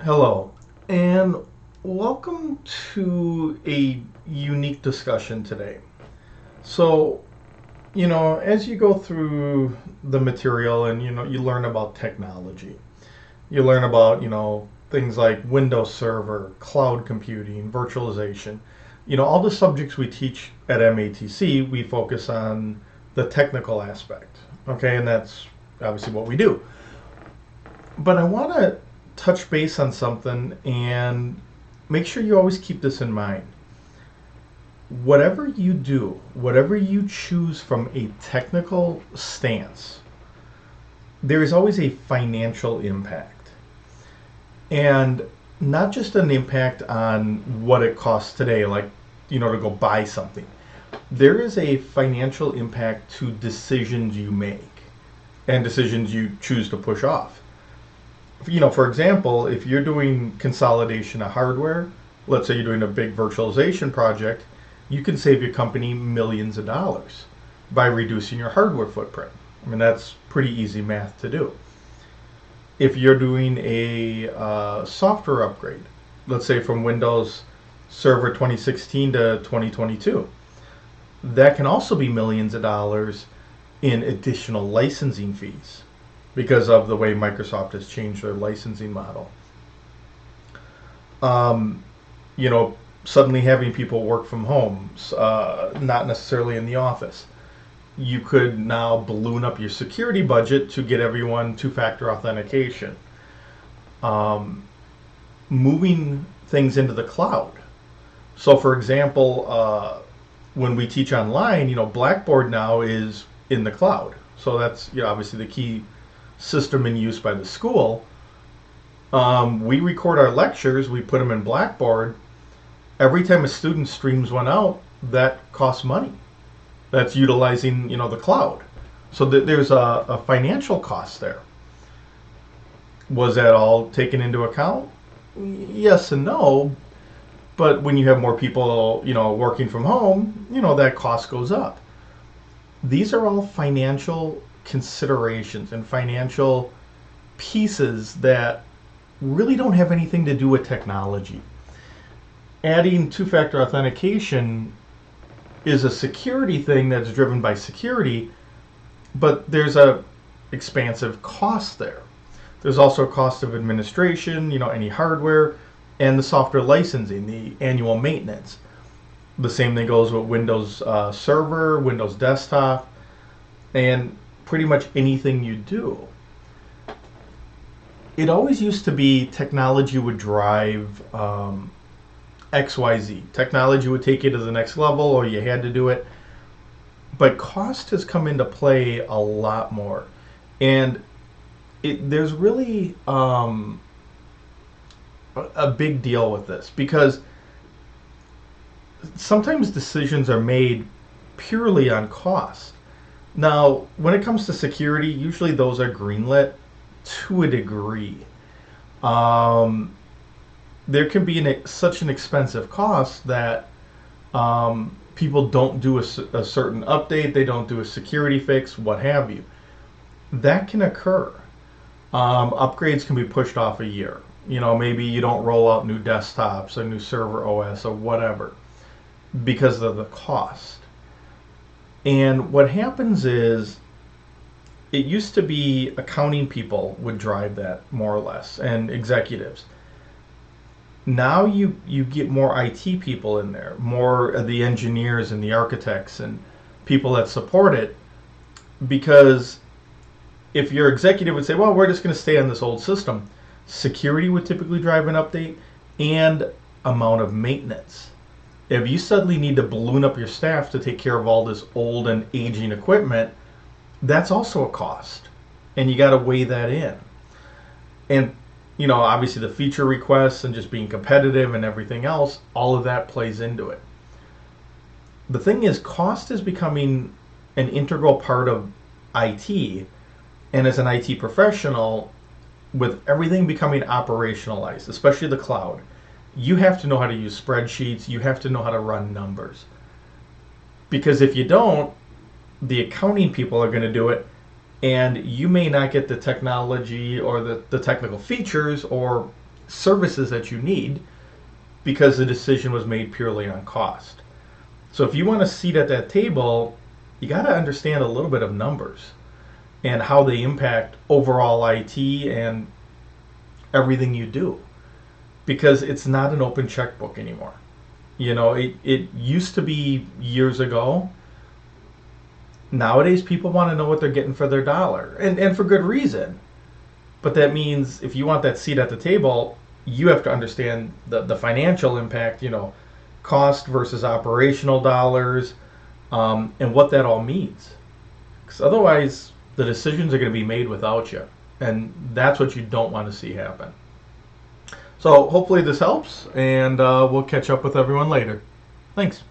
Hello, and welcome to a unique discussion today. So, as you go through the material and you learn about technology, you learn about, things like Windows Server, cloud computing, virtualization, all the subjects we teach at MATC, we focus on the technical aspect. Okay, and that's obviously what we do. But I want to touch base on something and make sure you always keep this in mind. Whatever you do, whatever you choose from a technical stance, there is always a financial impact. And not just an impact on what it costs today, like, to go buy something. There is a financial impact to decisions you make and decisions you choose to push off. For example, if you're doing consolidation of hardware, let's say you're doing a big virtualization project, you can save your company millions of dollars by reducing your hardware footprint. I mean, that's pretty easy math to do. If you're doing a software upgrade, let's say from Windows Server 2016 to 2022, that can also be millions of dollars in additional licensing fees because of the way Microsoft has changed their licensing model. Um, you know, Suddenly having people work from home, not necessarily in the office. You could now balloon up your security budget to get everyone two-factor authentication. Um, Moving things into the cloud. So, for example, when we teach online, Blackboard now is in the cloud. So that's obviously the key system in use by the school. We record our lectures, we put them in Blackboard. Every time a student streams one out, that costs money. That's utilizing the cloud. So there's a financial cost there. Was that all taken into account? Yes and no. But when you have more people, working from home, that cost goes up. These are all financial considerations and financial pieces that really don't have anything to do with technology. Adding two-factor authentication is a security thing that's driven by security, but there's a expansive cost there. There's also a cost of administration, any hardware, and the software licensing, the annual maintenance. The same thing goes with Windows Server, Windows Desktop, and pretty much anything you do. It always used to be technology would drive XYZ. Technology would take you to the next level, or you had to do it. But cost has come into play a lot more. And there's really a big deal with this because sometimes decisions are made purely on cost. Now, when it comes to security, usually those are greenlit to a degree. Um, there can be such an expensive cost that people don't do a certain update, they don't do a security fix, what have you. That can occur. Upgrades can be pushed off a year. Maybe you don't roll out new desktops, a new server OS, or whatever because of the cost. And what happens is, it used to be accounting people would drive that more or less, and executives. Now you get more IT people in there, more of the engineers and the architects and people that support it, because if your executive would say, well, we're just going to stay on this old system, security would typically drive an update and amount of maintenance. If you suddenly need to balloon up your staff to take care of all this old and aging equipment, that's also a cost. And you got to weigh that in. And, obviously the feature requests and just being competitive and everything else, all of that plays into it. The thing is, cost is becoming an integral part of IT. And as an IT professional, with everything becoming operationalized, especially the cloud, you have to know how to use spreadsheets, you have to know how to run numbers. Because if you don't, the accounting people are going to do it, and you may not get the technology or the technical features or services that you need because the decision was made purely on cost. So if you want a seat at that table, you got to understand a little bit of numbers and how they impact overall IT and everything you do, because it's not an open checkbook anymore. It used to be years ago. Nowadays, people want to know what they're getting for their dollar, and for good reason. But that means if you want that seat at the table, you have to understand the financial impact, cost versus operational dollars, and what that all means. Because otherwise, the decisions are going to be made without you. And that's what you don't want to see happen. So hopefully this helps, and we'll catch up with everyone later. Thanks.